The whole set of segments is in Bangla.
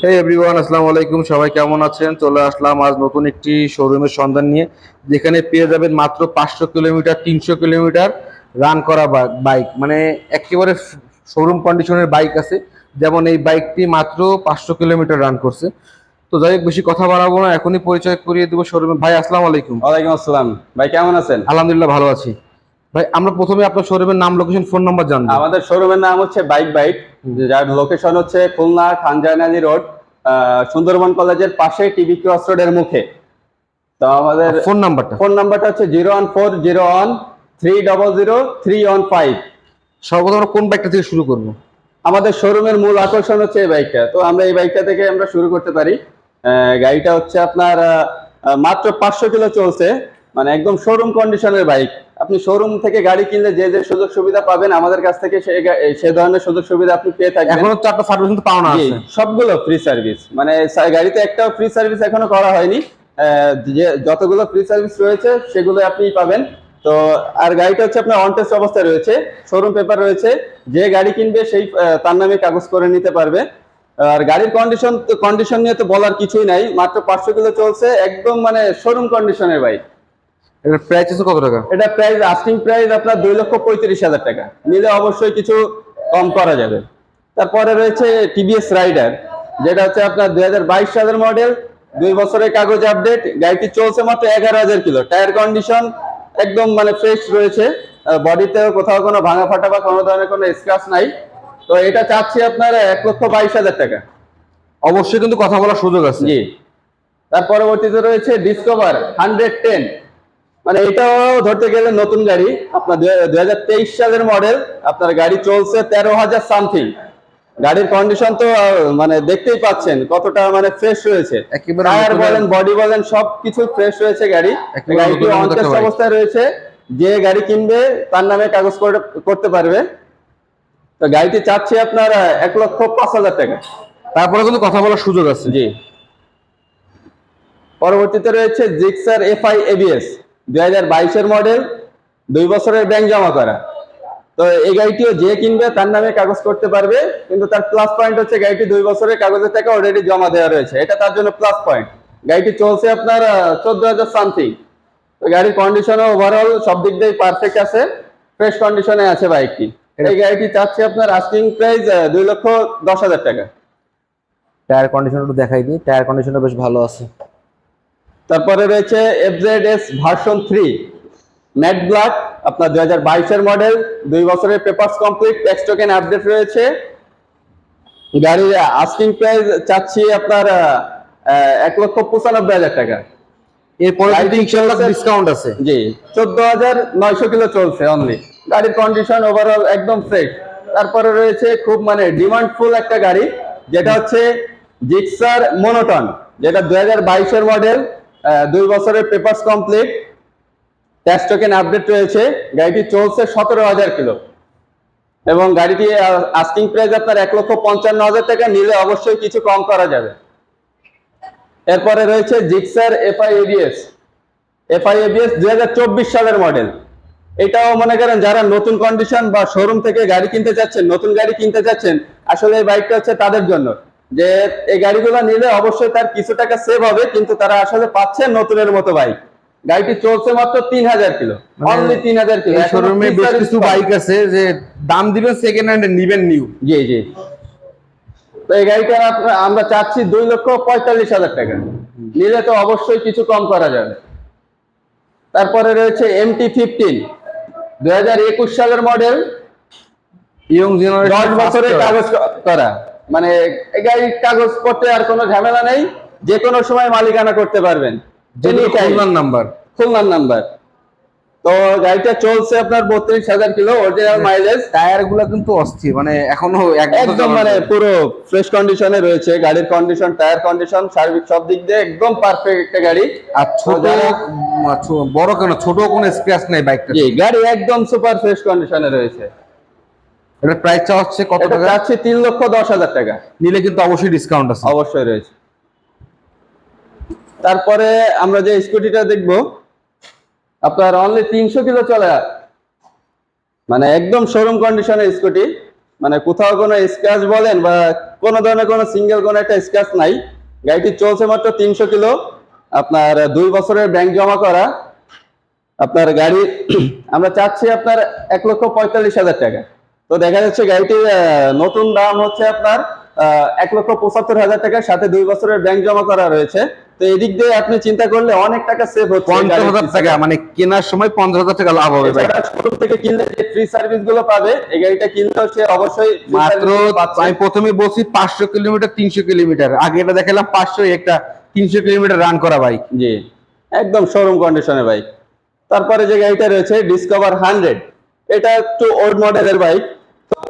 হে এভরিওয়ান, আসসালামু আলাইকুম। সবাই কেমন আছেন? চলে আসলাম আজ নতুন একটি শোরুমের সন্ধান নিয়ে, যেখানে পেয়ে যাবেন মাত্র 500 কিলোমিটার 300 কিলোমিটার রান করা বাইক, মানে একেবারে শোরুম কন্ডিশনের বাইক আছে। যেমন এই বাইকটি মাত্র 500 কিলোমিটার রান করছে। তো যাই হোক, বেশি কথা বাড়াবো না, এখনই পরিচয় করিয়ে দেবো শোরুমে। ভাই আসসালামু আলাইকুম। ওয়ালাইকুম আসসালাম। ভাই কেমন আছেন? আলহামদুলিল্লাহ, ভালো আছি। ভাই, আমরা প্রথমে আপনার শোরুমের নাম, লোকেশন, ফোন নাম্বার জানবো। আমাদের শোরুমের নাম হচ্ছে বাইক বাইট, যার লোকেশন হচ্ছে খুলনা খানজাহানি রোড, সুন্দরবন কলেজের পাশে, টিভি ক্রস রোডের মুখে। তো আমাদের ফোন নাম্বারটা হচ্ছে 01401300315। সর্বপ্রথম আমরা কোন বাইকটা থেকে শুরু করবো? আমাদের শোরুমের মূল আকর্ষণ হচ্ছে এই বাইকটা, তো আমরা এই বাইকটা থেকে আমরা শুরু করতে পারি। গাড়িটা হচ্ছে আপনার মাত্র 500 কিলো চলছে, মানে একদম শোরুম কন্ডিশনের বাইক। আপনি শোরুম থেকে গাড়ি কিনলে যে যে সুযোগ সুবিধা পাবেন আমাদের কাছ থেকে সে ধরনের সুযোগ সুবিধা আপনি পেয়ে থাকবেন। এখনো তো একটা সার্ভিস কিন্তু পাওনা আছে। সবগুলো ফ্রি সার্ভিস, মানে গাড়িতে একটাও ফ্রি সার্ভিস এখনো করা হয়নি। যে যতগুলো ফ্রি সার্ভিস রয়েছে সেগুলো আপনি পাবেন। তো আর গাড়িটা হচ্ছে আপনার অন টেস্ট অবস্থায় রয়েছে, শোরুম পেপার রয়েছে। যে গাড়ি কিনবে সেই তার নামে কাগজ করে নিতে পারবে। আর গাড়ির কন্ডিশন নিয়ে তো বলার কিছুই নাই, মাত্র 500 কিলো চলছে, একদম মানে শোরুম কন্ডিশনের বাইক। এর প্রাইস আছে কত টাকা? এটা প্রাইস, আস্কিং প্রাইস আপনার 2,35,000 টাকা। নিলে অবশ্যই কিছু কম করা যাবে। তারপরে রয়েছে টিভিএস রাইডার, যেটা হচ্ছে আপনার 2022 সালের মডেল, 2 বছরের কাগজ আপডেট। গাড়িটি চলছে মাত্র 11,000 কিলো। টায়ার কন্ডিশন একদম মানে ফ্রেশ রয়েছে, বডিতেও কোথাও কোনো ভাঙা ফাটা বা কোনো ধরনের কোনো স্ক্র্যাচ নাই। তো এটা চাচ্ছি আপনার 1,22,000 টাকা। অবশ্যই কিন্তু কথা বলার সুযোগ আছে। জি। তার পরবর্তীতে রয়েছে ডিসকভার 110, মানে এটাও ধরতে গেলে নতুন গাড়ি, আপনার 2023 সালের মডেল। আপনার গাড়ি চলছে 13,000 সামথিং। গাড়ির কন্ডিশন তো মানে দেখতেই পাচ্ছেন কতটা মানে ফ্রেশ রয়েছে, টায়ার বলেন বডি বলেন সবকিছু ফ্রেশ রয়েছে। গাড়িটি অন টেস্ট অবস্থায় রয়েছে, যে গাড়ি কিনবে তার নামে কাগজ করতে পারবে। তো গাড়িটি চাচ্ছি আপনার 1,05,000 টাকা। তারপরে কিন্তু কথা বলার সুযোগ আছে। জি। পরবর্তীতে রয়েছে জিক্সার এফআই এবিএস, 2022 এর মডেল, 2 বছরের ব্যাংক জমা করা। তো এই গাড়িটিও যে কিনবে তার নামে কাগজ করতে পারবে, কিন্তু তার প্লাস পয়েন্ট হচ্ছে গাড়িটি 2 বছরের কাগজের টাকা অলরেডি জমা দেওয়া রয়েছে, এটা তার জন্য প্লাস পয়েন্ট। গাড়িটি চলছে আপনার 14,000 সামথিং। তো গাড়ির কন্ডিশনও ওভারঅল সব দিক দিয়ে পারফেক্ট আছে, ফ্রেশ কন্ডিশনে আছে বাইকটি। এই গাড়িটি চাচ্ছে আপনার আস্কিং প্রাইস 2,10,000 টাকা। টায়ার কন্ডিশনটা দেখাই দিই, টায়ার কন্ডিশনটা বেশ ভালো আছে। তারপরে রয়েছে এফজেডএস ভার্সন 3 ম্যাট ব্ল্যাক, আপনার 2022 এর মডেল, 2 বছরের papers complete, tax token update রয়েছে। গাড়ির আস্কিং প্রাইস চাচ্ছি আপনার 1,95,000 টাকা। এরপরে ইনশাআল্লাহ ডিসকাউন্ট আছে। জি। 14,900 কিলো চলছে অনলি। গাড়ির কন্ডিশন ওভারঅল একদম ফ্রেশ। তারপরে রয়েছে খুব মানে ডিমান্ডফুল একটা গাড়ি, যেটা হচ্ছে জিক্সার মনোটন, যেটা 2022 এর মডেল, 2 বছরের papers complete, tax token update রয়েছে। গাড়িটি চলছে 17,000 কিলো এবং গাড়িটি আস্কিং প্রাইস আপনার 1,55,000 টাকা। নিলে অবশ্যই কিছু কম করা যাবে। এরপরে রয়েছে জিক্সার এফআই এবিএস 2024 সালের মডেল। এটাও মনে করেন যারা নতুন কন্ডিশন বা শোরুম থেকে গাড়ি কিনতে যাচ্ছেন, নতুন গাড়ি কিনতে যাচ্ছেন, আসলে এই বাইকটা হচ্ছে তাদের জন্য, যে এই গাড়িগুলো নিলে অবশ্যই তার কিছু টাকা সেভ হবে, কিন্তু তারা আসলে পাচ্ছে নতুনের মতো বাইক। গাড়িটি চলছে মাত্র 3,000 কিলো, অনলি 3,000 কিলো। শোরুমে বেশ কিছু বাইক আছে যে দাম দিবেন সেকেন্ড হ্যান্ড, নিবেন নিউ। জি জি। তো এই গাড়িটা আমরা চাচ্ছি 2,45,000 টাকা। নিলে তো অবশ্যই কিছু কম করা যাবে। তারপরে রয়েছে MT-15, 2021 সালের মডেল, ইয়ং জেনারেশন, 10 বছরের কাগজ করা। মানে এই গাড়ির কাগজ করতে আর কোনো ঝামেলা নেই, যে কোনো সময় মালিকানা করতে পারবেন। খুলনার নাম্বার। তো গাড়িটা চলছে আপনার 32,000 কিলো, অরিজিনাল মাইলেজ। টায়ার গুলা কিন্তু অস্থির, মানে এখনো একদম মানে পুরো ফ্রেশ কন্ডিশনে রয়েছে। গাড়ির কন্ডিশন, টায়ার কন্ডিশন, সার্ভিস সব দিক দিয়ে একদম পারফেক্ট একটা গাড়ি। আর ছোট বড় কেন, ছোট কোনো স্ক্র্যাচ নেই বাইকটা। জি, গাড়ি একদম সুপার ফ্রেশ কন্ডিশনে রয়েছে। এটা প্রাইস হচ্ছে কত টাকা? চাচ্ছি 3,10,000 টাকা। নিলে কিন্তু অবশ্যই ডিসকাউন্ট আছে। অবশ্যই রয়েছে। তারপরে আমরা যে স্কুটিটা দেখবো, আপনার অনলি 300 কিলো চলে, মানে একদম শোরুম কন্ডিশনের স্কুটি, মানে কোথাও কোনো স্ক্র্যাচ বলেন বা কোনো ধরনের কোনো সিঙ্গেল কোনো একটা স্ক্র্যাচ নাই। গাড়িটি চলছে মাত্র 300 কিলো, আপনার 2 বছরের ব্যাংক জমা করা। আপনার গাড়ি আমরা চাচ্ছি আপনার 1,45,000 টাকা। তো দেখা যাচ্ছে গাড়িটির নতুন দাম হচ্ছে আপনার 1,75,000 টাকা, সাথে 2 বছরের ব্যাংক জমা করা রয়েছে। তো এদিক দিয়ে আপনি চিন্তা করলে অনেক টাকা সেভ হচ্ছে। 50,000 টাকা, মানে কেনার সময় 50,000 টাকা লাভ হবে ভাই। শোরুম থেকে কিনলে যে ফ্রি সার্ভিস গুলো পাবে, এই গাড়িটা কিনলে হচ্ছে অবশ্যই মাত্র আমি প্রথমে বলছি 500 কিলোমিটার 300 কিলোমিটার, আগে এটা দেখালাম 500, একটা 300 কিলোমিটার রান করা বাইক। জি, একদম শোরুম কন্ডিশনে বাইক। তারপরে যে গাড়িটা রয়েছে ডিসকভার 100, এটা একটু ওল্ড মডেলের বাইক।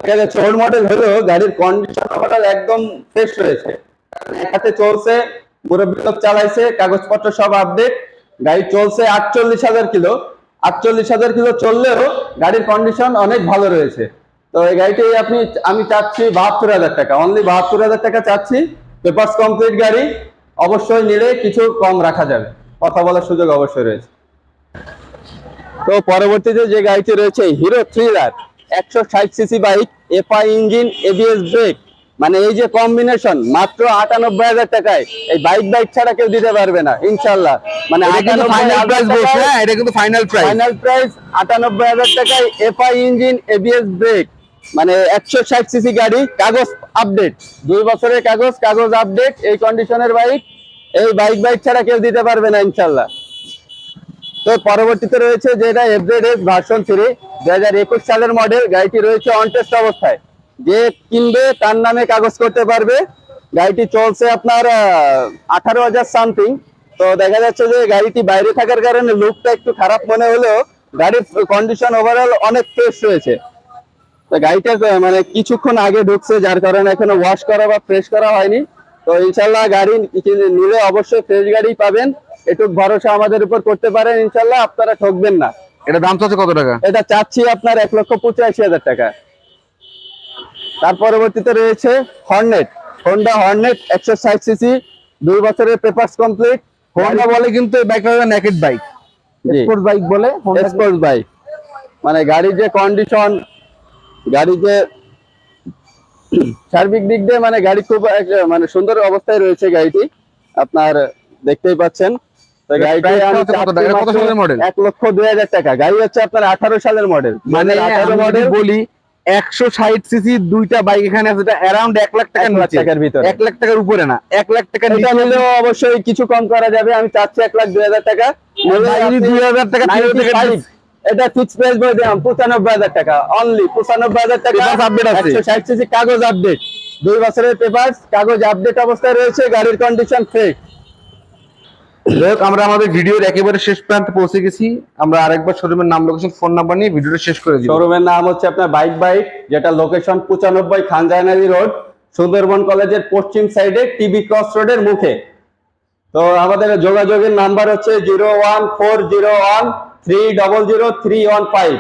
দেখা যাচ্ছে ওল্ড মডেল হলেও গাড়ির কন্ডিশন একদম ফ্রেশ রয়েছে। হাতে চলছে, মুরব্বি লোক চালাইছে, কাগজপত্র সব আপডেট। গাড়ি চলছে 48,000 কিলো। 48,000 কিলো চললেও গাড়ির কন্ডিশন অনেক ভালো রয়েছে। তো এই গাড়িটি আমি চাচ্ছি 72,000 টাকা, অনলি 72,000 টাকা চাচ্ছি। পেপারস কমপ্লিট গাড়ি, অবশ্যই নিলে কিছু কম রাখা যাবে, কথা বলার সুযোগ অবশ্যই রয়েছে। তো পরবর্তীতে যে গাড়িটি রয়েছে hero thriller 160 CC bike, FI engine, ABS brake, মানে এই যে কম্বিনেশন, মাত্র 98,000 টাকায় এই বাইক ছাড়া কেউ দিতে পারবে না ইনশাল্লাহ। মানে ফাইনাল প্রাইস বলছে, হ্যাঁ এটা কিন্তু ফাইনাল প্রাইস 98,000 টাকায় এফআই ইঞ্জিন, এবিএস ব্রেক, মানে 160 সিসি গাড়ি, কাগজ আপডেট, 2 বছরের কাগজ আপডেট, এই কন্ডিশনের বাইক। এই বাইক ছাড়া কেউ দিতে পারবে না ইনশাল্লাহ। তো পরবর্তীতে রয়েছে যেটা এফজেডএস ভার্সন 3, 2021 সালের মডেল। গাড়িটি রয়েছে অন টেস্ট অবস্থায়, যে কিনবে তার নামে কাগজ করতে পারবে। গাড়িটি চলছে আপনার 18,000 সামথিং। তো দেখা যাচ্ছে যে গাড়িটি বাইরে থাকার কারণে লুকটা একটু খারাপ মনে হলেও গাড়ির কন্ডিশন ওভারঅল অনেক ফ্রেশ রয়েছে। তো গাড়িটা মানে কিছুক্ষণ আগে ঢুকছে, যার কারণে এখনো ওয়াশ করা বা ফ্রেশ করা হয়নি। তো ইনশাল্লাহ গাড়ি নিলে অবশ্যই ফ্রেশ গাড়ি পাবেন, একটু ভরসা আমাদের উপর করতে পারেন ইনশাল্লাহ, আপনারা ঠকবেন না। এটা দাম চাচ্ছে কত টাকা? এটা চাচ্ছি আপনার 1,85,000 টাকা। তার পরবর্তীতে রয়েছে হোন্ডা হর্নেট 160 সিসি, 2 বছরের পেপারস কমপ্লিট। হোন্ডা বলে কিন্তু এই বাইকটা নেকেড বাইক, স্পোর্টস বাইক বলে, স্পোর্টস বাইক। মানে গাড়ির যে কন্ডিশন, গাড়ি যে সার্বিক দিক দিয়ে, মানে গাড়ি খুব মানে সুন্দর অবস্থায় রয়েছে গাড়িটি, আপনার দেখতেই পাচ্ছেন। তো গাড়িটি কত সালের মডেল? 1,02,000 টাকা। গাড়ি হচ্ছে আপনার 18 সালের মডেল। মানে 18 মডেল বলি, 160 সিসি দুইটা বাইক এখানে আছে, এটা অ্যারাউন্ড 1 লাখ টাকার ভিতরে, 1 লাখ টাকার উপরে না, 1 লাখ টাকা নিলেও অবশ্যই কিছু কম করা যাবে। আমি চাচ্ছি 1,02,000 টাকা। 2,000 টাকা। এটা ফিক্স প্রাইস বলে দিলাম 95,000 টাকা, অনলি 95,000 টাকা। 160 সিসি কাগজ আপডেট, 2 বছরের পেপারস, কাগজ আপডেট অবস্থায় রয়েছে, গাড়ির কন্ডিশন ফ্রেশ। আমরা আমাদের ভিডিওর একেবারে শেষ প্রান্তে পৌঁছে গেছি। আমরা আরেকবার শোরুমের নাম, লোকেশন, ফোন নাম্বার নিয়ে ভিডিওটা শেষ করে দিই। শোরুমের নাম হচ্ছে আপনার বাইক, যেটা লোকেশন 95 খানজাহানি রোড, সুন্দরবন কলেজের পশ্চিম সাইডে, টিবি ক্রস রোডের মুখে। তো আমাদের যোগাযোগের নাম্বার হচ্ছে 01401300315।